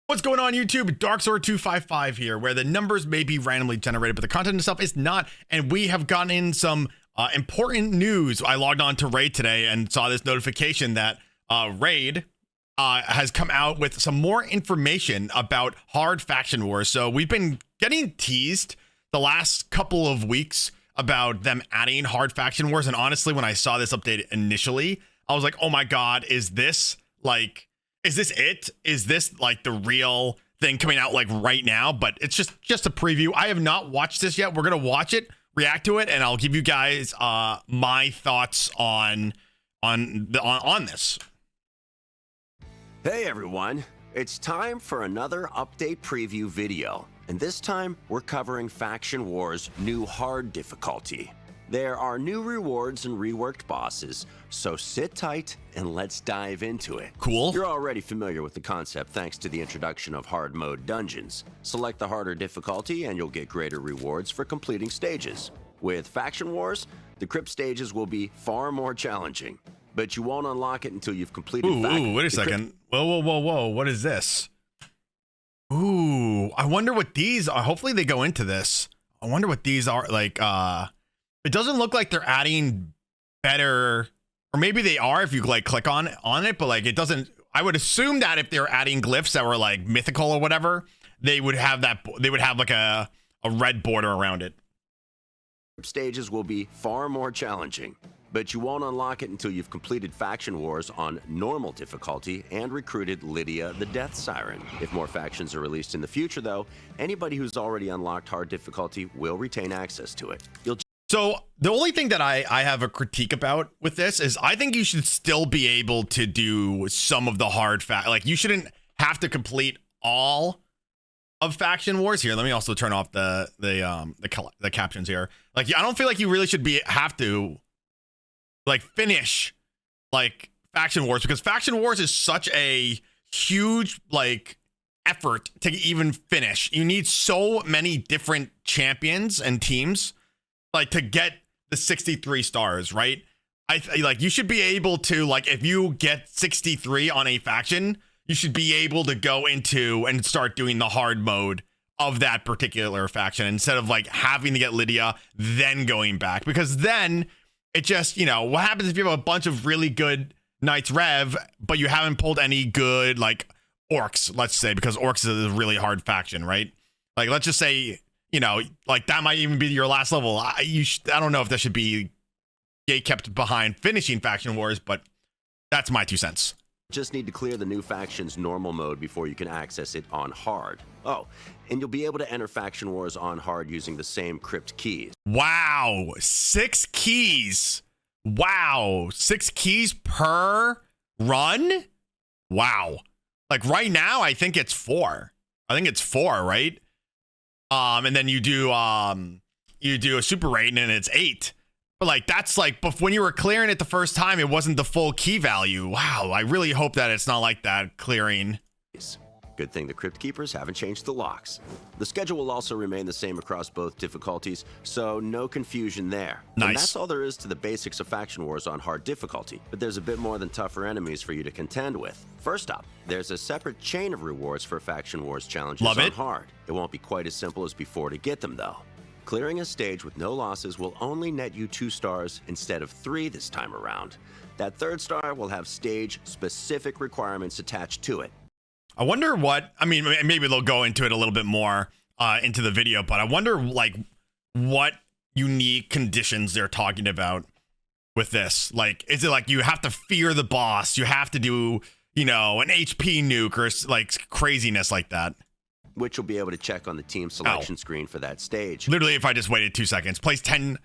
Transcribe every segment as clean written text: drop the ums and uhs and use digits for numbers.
What's going on YouTube? Darksword 255 here, where the numbers may be randomly generated, but the content itself is not. And we have gotten in some important news. I logged on to Raid today and saw this notification that Raid has come out with some more information about hard faction wars. So we've been getting teased the last couple of weeks about them adding hard faction wars. And honestly, when I saw this update initially, I was like, oh my God, is this it? Is this like the real thing coming out like right now? But it's just a preview. I have not watched this yet. We're gonna watch it, react to it, and I'll give you guys my thoughts on this. Hey everyone, it's time for another update preview video, and this time we're covering Faction Wars' new hard difficulty. There are new rewards and reworked bosses, so sit tight and let's dive into it. Cool. You're already familiar with the concept thanks to the introduction of hard mode dungeons. Select the harder difficulty and you'll get greater rewards for completing stages. With Faction Wars, the crypt stages will be far more challenging, but you won't unlock it until you've completed. Ooh, wait a second. Whoa. What is this? Ooh, I wonder what these are. Hopefully they go into this. I wonder what these are like. It doesn't look like they're adding better, or maybe they are if you like click on it, but like it doesn't. I would assume that if they're adding glyphs that were like mythical or whatever, they would have that. They would have like a red border around it. Stages will be far more challenging, but you won't unlock it until you've completed Faction Wars on normal difficulty and recruited Lydia the Death Siren. If more factions are released in the future, though, anybody who's already unlocked hard difficulty will retain access to it. So the only thing that I have a critique about with this is I think you should still be able to do some of the hard like you shouldn't have to complete all of Faction Wars. Here, let me also turn off the captions here. Like I don't feel like you really should have to like finish like Faction Wars, because Faction Wars is such a huge like effort to even finish. You need so many different champions and teams like to get the 63 stars, right? I like you should be able to, like, if you get 63 on a faction, you should be able to go into and start doing the hard mode of that particular faction instead of like having to get Lydia then going back, because then it just, you know, what happens if you have a bunch of really good Knights Rev but you haven't pulled any good like orcs, let's say, because orcs is a really hard faction, right? Like let's just say, you know, like that might even be your last level. I don't know if that should be kept behind finishing Faction Wars, but that's my 2 cents. Just need to clear the new faction's normal mode before you can access it on hard. Oh, and you'll be able to enter Faction Wars on hard using the same crypt keys. Wow, 6 keys. Wow, 6 keys per run? Wow. Like right now, I think it's 4. I think it's 4, right? And then you do a super raid and it's 8. But like that's like, but when you were clearing it the first time, it wasn't the full key value. Wow, I really hope that it's not like that clearing. Good thing the Crypt Keepers haven't changed the locks. The schedule will also remain the same across both difficulties, so no confusion there. Nice. And that's all there is to the basics of Faction Wars on hard difficulty, but there's a bit more than tougher enemies for you to contend with. First up, there's a separate chain of rewards for Faction Wars challenges on hard. It won't be quite as simple as before to get them, though. Clearing a stage with no losses will only net you 2 stars instead of 3 this time around. That 3rd star will have stage-specific requirements attached to it. I wonder what, I mean, maybe they'll go into it a little bit more into the video, but I wonder like what unique conditions they're talking about with this. Like, is it like you have to fear the boss? You have to do, you know, an HP nuke or like craziness like that? Which you'll be able to check on the team selection screen for that stage. Literally, if I just waited 2 seconds, place 10.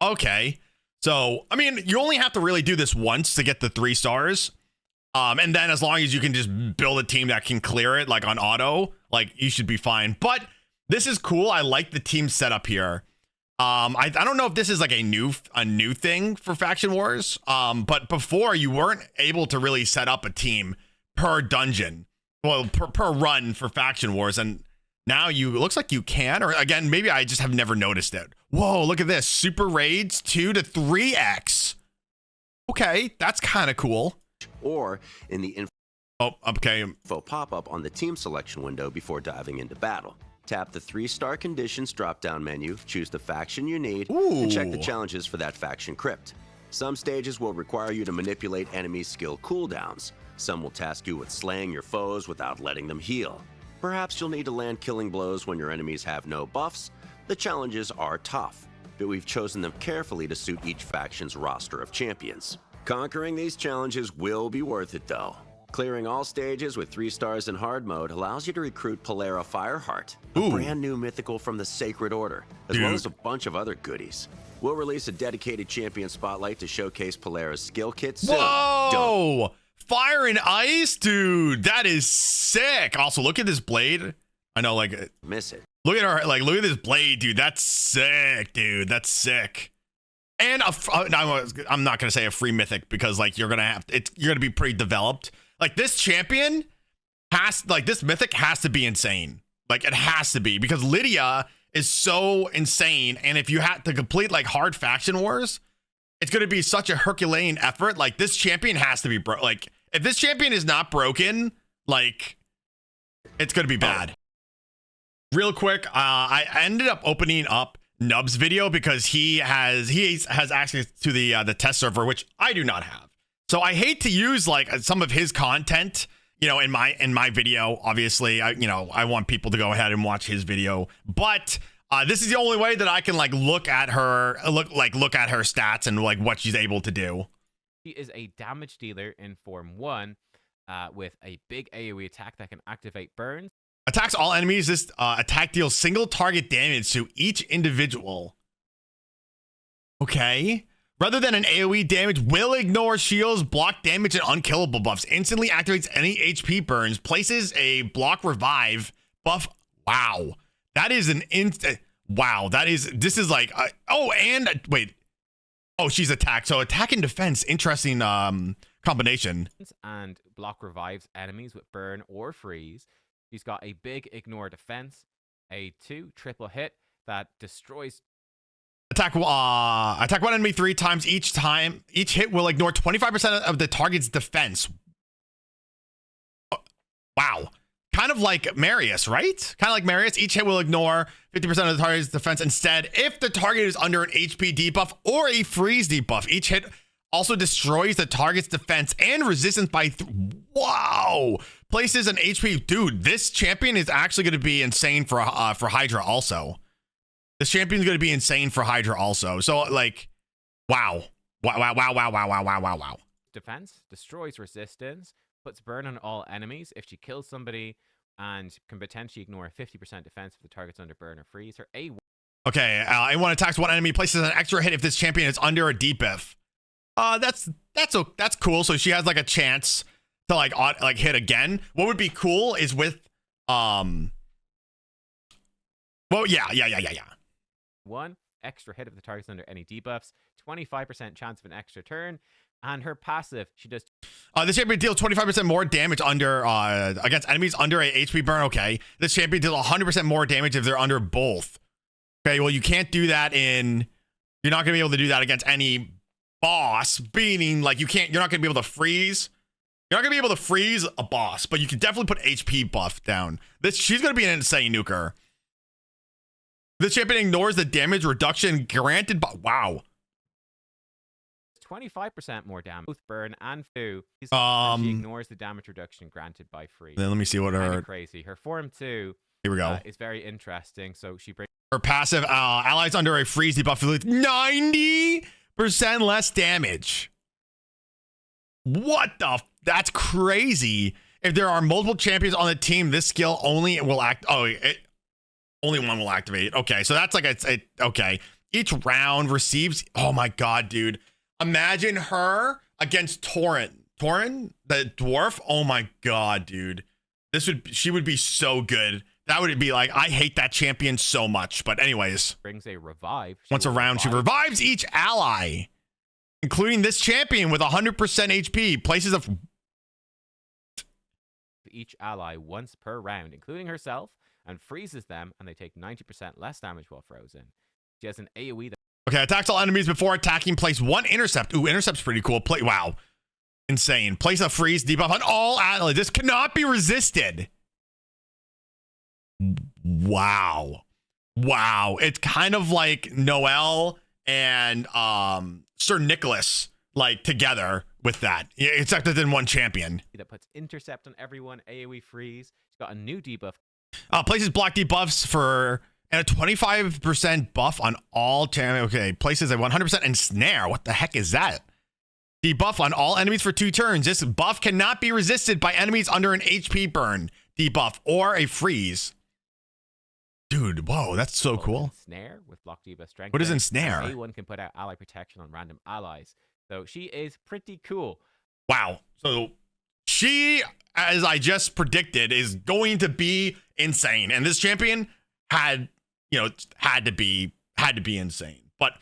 Okay. So, I mean, you only have to really do this once to get the 3 stars. And then as long as you can just build a team that can clear it like on auto, like you should be fine. But this is cool. I like the team setup here. I don't know if this is like a new thing for Faction Wars. But before you weren't able to really set up a team per dungeon. Well, per run for Faction Wars, and now it looks like you can, or again, maybe I just have never noticed it. Whoa, look at this. Super raids 2 to 3x. Okay, that's kind of cool. Or in the Oh, okay. Info pop-up on the team selection window before diving into battle. Tap the 3-star conditions drop-down menu, choose the faction you need, and check the challenges for that faction crypt. Some stages will require you to manipulate enemy skill cooldowns. Some will task you with slaying your foes without letting them heal. Perhaps you'll need to land killing blows when your enemies have no buffs. The challenges are tough, but we've chosen them carefully to suit each faction's roster of champions. Conquering these challenges will be worth it though. Clearing all stages with 3 stars in hard mode allows you to recruit Polera Fireheart, a brand new mythical from the Sacred Order, as well as a bunch of other goodies. We'll release a dedicated champion spotlight to showcase Polera's skill kit soon. Whoa! Fire and ice, dude. That is sick. Also, look at this blade. I know, like, miss it. Look at her, like, look at this blade, dude. That's sick, dude. That's sick. And I'm not gonna say a free mythic because, like, you're gonna be pretty developed. Like, this champion this mythic has to be insane. Like, it has to be, because Lydia is so insane, and if you had to complete like hard faction wars, it's going to be such a Herculean effort. Like, this champion has to be like, if this champion is not broken, like, it's going to be bad. Real quick, I ended up opening up Nub's video because he has access to the test server, which I do not have. So I hate to use like some of his content, you know, in my video. Obviously, I want people to go ahead and watch his video, but this is the only way that I can like look at her stats and like what she's able to do. She is a damage dealer in Form 1 with a big AoE attack that can activate burns. Attacks all enemies. This attack deals single target damage to each individual. Okay. Rather than an AoE damage, will ignore shields, block damage, and unkillable buffs. Instantly activates any HP burns. Places a block revive buff. Wow. That is an instant. Wow. This is like, wait. Oh, she's attack. So attack and defense. Interesting combination. And block revives enemies with burn or freeze. She's got a big ignore defense. A 2 triple hit that destroys. Attack one enemy 3 times each time. Each hit will ignore 25% of the target's defense. Oh, wow. Kind of like Marius, right? Kind of like Marius. Each hit will ignore 50% of the target's defense instead if the target is under an HP debuff or a freeze debuff. Each hit also destroys the target's defense and resistance by wow. Places an HP. Dude, this champion is actually going to be insane for Hydra also. This champion's going to be insane for Hydra also. So, like, wow. Wow. Defense, destroys resistance, puts burn on all enemies. If she kills somebody and can potentially ignore 50% defense if the target's under burn or freeze. Her A1. Okay, A1 attacks one enemy, places an extra hit if this champion is under a debuff. That's cool. So she has, like, a chance to, like hit again. What would be cool is with, well, yeah. 1 extra hit if the target's under any debuffs, 25% chance of an extra turn, and her passive, she does. This champion deals 25% more damage under against enemies under a HP burn. Okay, this champion deals 100% more damage if they're under both. Okay, well you can't do that you're not gonna be able to do that against any boss. Meaning like you're not gonna be able to freeze. You're not gonna be able to freeze a boss, but you can definitely put HP buff down. She's gonna be an insane nuker. The champion ignores the damage reduction granted by... Wow. 25% more damage. Both burn and foo. And she ignores the damage reduction granted by freeze. Then let me see what her... Crazy. Her Form 2... Here we go. Is very interesting. So she brings... Her passive, allies under a freeze debuff with 90% less damage. What the... That's crazy. If there are multiple champions on the team, this skill only will act... Only one will activate. Okay, so that's like okay. Each round receives. Oh my god, dude! Imagine her against Torin, the dwarf. Oh my god, dude! She would be so good. That would be like, I hate that champion so much. But anyways, brings a revive. Once a round, she revives each ally, including this champion with 100% HP. Places of each ally once per round, including herself. And freezes them, and they take 90% less damage while frozen. She has an AoE that... Okay, attacks all enemies before attacking. Place 1 intercept. Ooh, intercept's pretty cool. Wow. Insane. Place a freeze debuff on all allies. This cannot be resisted. Wow. Wow. It's kind of like Noel and Sir Nicholas like together with that. Except within one champion. That puts intercept on everyone, AoE freeze. It's got a new debuff. Places block debuffs for and a 25% buff on all champions. Okay, places a 100% ensnare. What the heck is that? Debuff on all enemies for 2 turns. This buff cannot be resisted by enemies under an HP burn debuff or a freeze. Dude, whoa, that's so cool. Ensnare with block debuff strength. What is ensnare? Anyone can put out ally protection on random allies. So she is pretty cool. Wow. So she, as I just predicted, is going to be insane. And this champion had to be insane. But,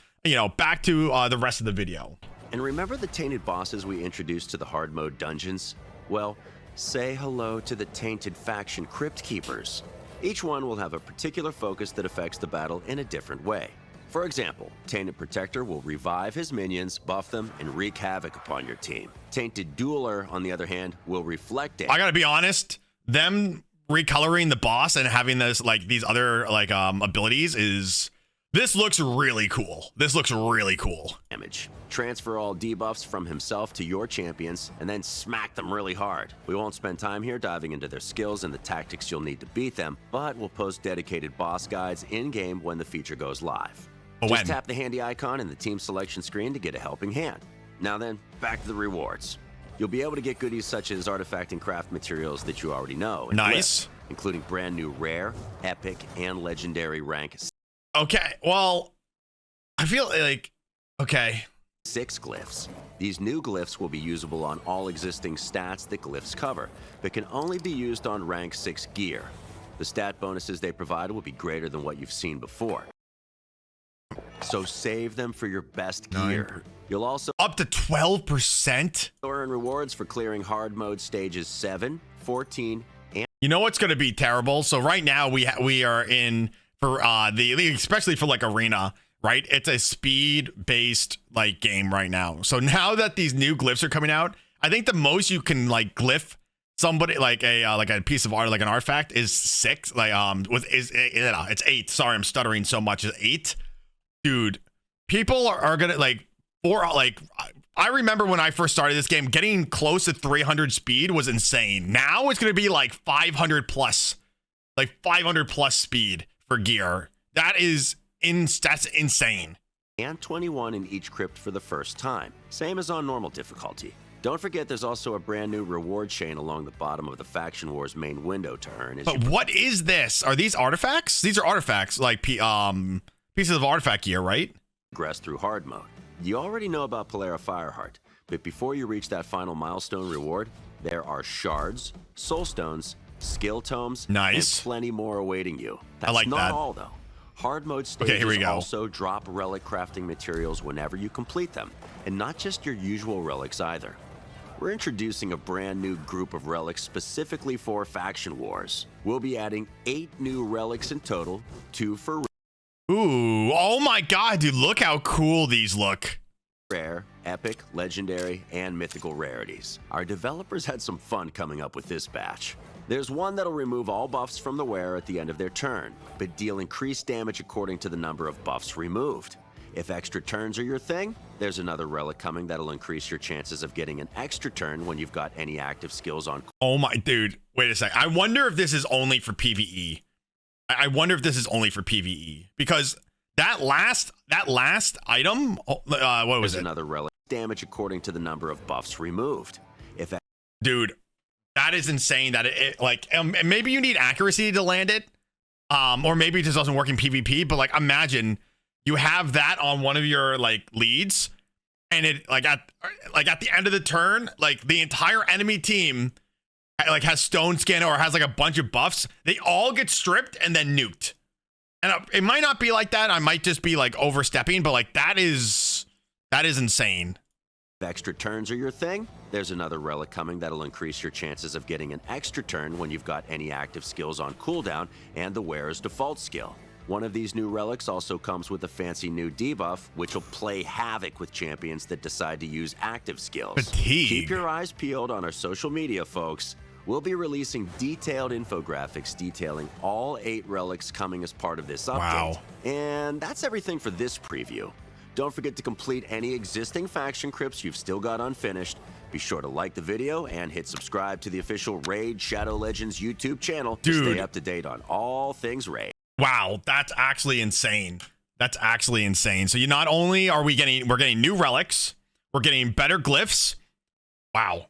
back to the rest of the video. And remember the tainted bosses we introduced to the hard mode dungeons? Well, say hello to the tainted faction Crypt Keepers. Each one will have a particular focus that affects the battle in a different way. For example, Tainted Protector will revive his minions, buff them, and wreak havoc upon your team. Tainted Dueler, on the other hand, will reflect damage. I gotta be honest, them recoloring the boss and having this these other abilities this looks really cool. This looks really cool. Transfer all debuffs from himself to your champions and then smack them really hard. We won't spend time here diving into their skills and the tactics you'll need to beat them, but we'll post dedicated boss guides in-game when the feature goes live. Just tap the handy icon in the team selection screen to get a helping hand. Now then, back to the rewards. You'll be able to get goodies such as artifact and craft materials that you already know. Nice. Including brand new rare, epic, and legendary rank. Okay, well, I feel like, okay. 6 glyphs. These new glyphs will be usable on all existing stats that glyphs cover, but can only be used on rank 6 gear. The stat bonuses they provide will be greater than what you've seen before. So save them for your best gear. You'll also up to 12% earn rewards for clearing hard mode stages 7, 14, and you know what's going to be terrible? So right now we are in for especially for arena, right? It's a speed-based game right now. So now that these new glyphs are coming out, I think the most you can glyph somebody a piece of art, like an artifact, is 6. It's 8. Sorry, I'm stuttering so much. It's 8. Dude, people are gonna I remember when I first started this game, getting close to 300 speed was insane. Now it's gonna be 500 plus, 500 plus speed for gear. That's insane. And 21 in each crypt for the first time, same as on normal difficulty. Don't forget there's also a brand new reward chain along the bottom of the Faction Wars main window to earn. But what is this? Are these artifacts? These are artifacts, pieces of artifact gear, right? Progress through hard mode. You already know about Polara Fireheart, but before you reach that final milestone reward, there are shards, soul stones, skill tomes, and plenty more awaiting you. That's not all though. Hard mode stages also drop relic crafting materials whenever you complete them, and not just your usual relics either. We're introducing a brand new group of relics specifically for Faction Wars. We'll be adding 8 new relics in total, 2 for ooh, oh my god, dude, look how cool these look. Rare, epic, legendary, and mythical rarities. Our developers had some fun coming up with this batch. There's one that'll remove all buffs from the wearer at the end of their turn, but deal increased damage according to the number of buffs removed. If extra turns are your thing, there's another relic coming that'll increase your chances of getting an extra turn when you've got any active skills on. Oh my, dude, wait a sec. I wonder if this is only for PvE. I wonder if this is only for PvE, because that last item, what was it? Another relic. Damage according to the number of buffs removed. Dude, that is insane. That maybe you need accuracy to land it, or maybe it just doesn't work in PvP. But imagine you have that on one of your leads, and it at the end of the turn, the entire enemy team has stone skin or has a bunch of buffs. They all get stripped and then nuked. And it might not be like that. I might just be overstepping, but that is insane. If extra turns are your thing, there's another relic coming that'll increase your chances of getting an extra turn when you've got any active skills on cooldown and the wearer's default skill. One of these new relics also comes with a fancy new debuff, which will play havoc with champions that decide to use active skills. Fatigue. Keep your eyes peeled on our social media, folks. We'll be releasing detailed infographics detailing all 8 relics coming as part of this update. Wow. And that's everything for this preview. Don't forget to complete any existing faction crypts you've still got unfinished. Be sure to like the video and hit subscribe to the official Raid Shadow Legends YouTube channel to stay up to date on all things Raid. Wow, that's actually insane. That's actually insane. So you not only are we're getting new relics, we're getting better glyphs. Wow.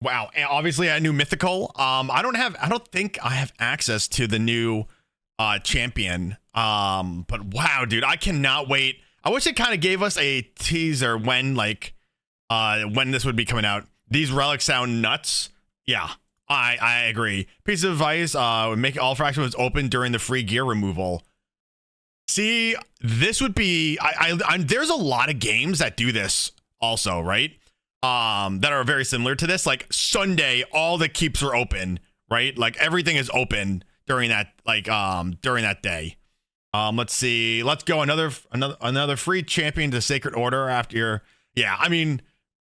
Wow. And obviously a new mythical. I don't think I have access to the new champion. But wow, dude, I cannot wait. I wish it kind of gave us a teaser when this would be coming out. These relics sound nuts. Yeah. I agree. Piece of advice, make all fractions open during the free gear removal. See, this would be there's a lot of games that do this also, right? That are very similar to this. Like Sunday, all the keeps are open, right? Like everything is open during that during that day. Let's see. Let's go another free champion to Sacred Order after your. Yeah, I mean,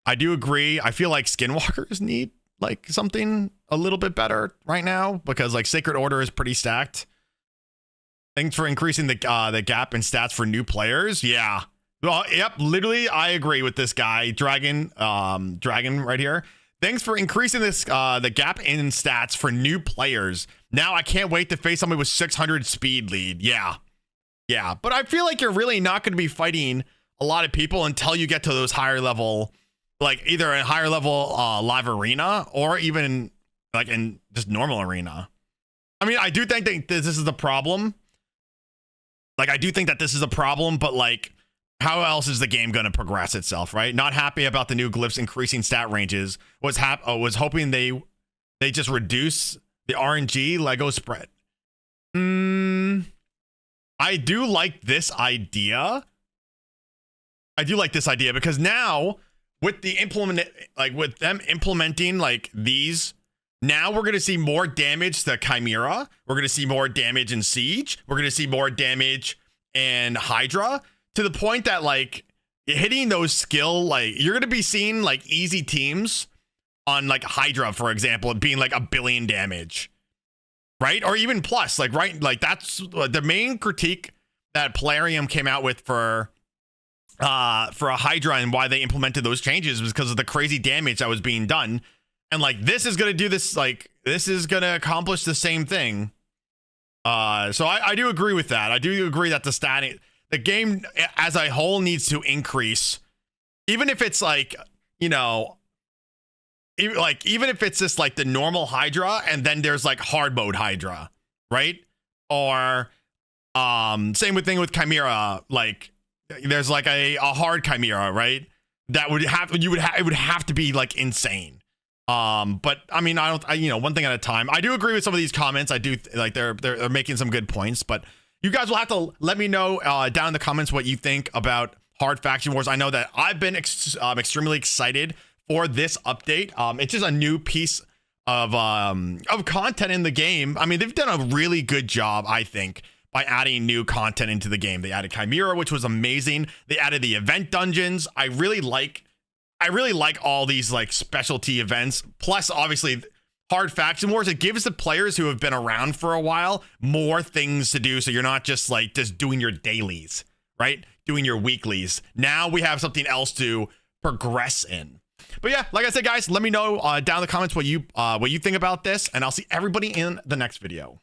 I do agree. I feel like Skinwalkers need like something a little bit better right now because like Sacred Order is pretty stacked. Thanks for increasing the gap in stats for new players. Yeah. Well, yep, literally, I agree with this guy, Dragon right here. Thanks for increasing this the gap in stats for new players. Now I can't wait to face somebody with 600 speed lead. Yeah. Yeah, but I feel like you're really not going to be fighting a lot of people until you get to those higher level, like either a higher level live arena or even like in just normal arena. I mean, I do think that this is the problem. Like, I do think that this is a problem, but like, how else is the game going to progress itself, right? Not happy about the new glyphs increasing stat ranges. Was hoping they just reduce the RNG Lego spread. I do like this idea. I do like this idea because now with them implementing like these, now we're going to see more damage to Chimera. We're going to see more damage in Siege. We're going to see more damage in Hydra, to the point that like hitting those skill, like you're going to be seeing like easy teams on like Hydra, for example, being like 1 billion damage, right? Or even plus, like, right? Like that's the main critique that Plarium came out with for a Hydra and why they implemented those changes was because of the crazy damage that was being done. And like, this is going to do this, like, this is going to accomplish the same thing. So I do agree with that. I do agree that the game as a whole needs to increase, even if it's like, you know, even if it's just like the normal Hydra and then there's like hard mode Hydra, right? Or same thing with Chimera, like there's like a hard Chimera, right? That would have it would have to be like insane. But I mean, one thing at a time. I do agree with some of these comments. I do like they're making some good points, but you guys will have to let me know down in the comments what you think about Hard Faction Wars. I know that I've been extremely excited for this update. It's just a new piece of content in the game. I mean, they've done a really good job, I think, by adding new content into the game. They added Chimera, which was amazing. They added the event dungeons. I really like all these like specialty events. Plus, obviously, Hard Faction Wars, it gives the players who have been around for a while more things to do. So you're not just doing your dailies, right? Doing your weeklies. Now we have something else to progress in. But yeah, like I said, guys, let me know down in the comments what you think about this, and I'll see everybody in the next video.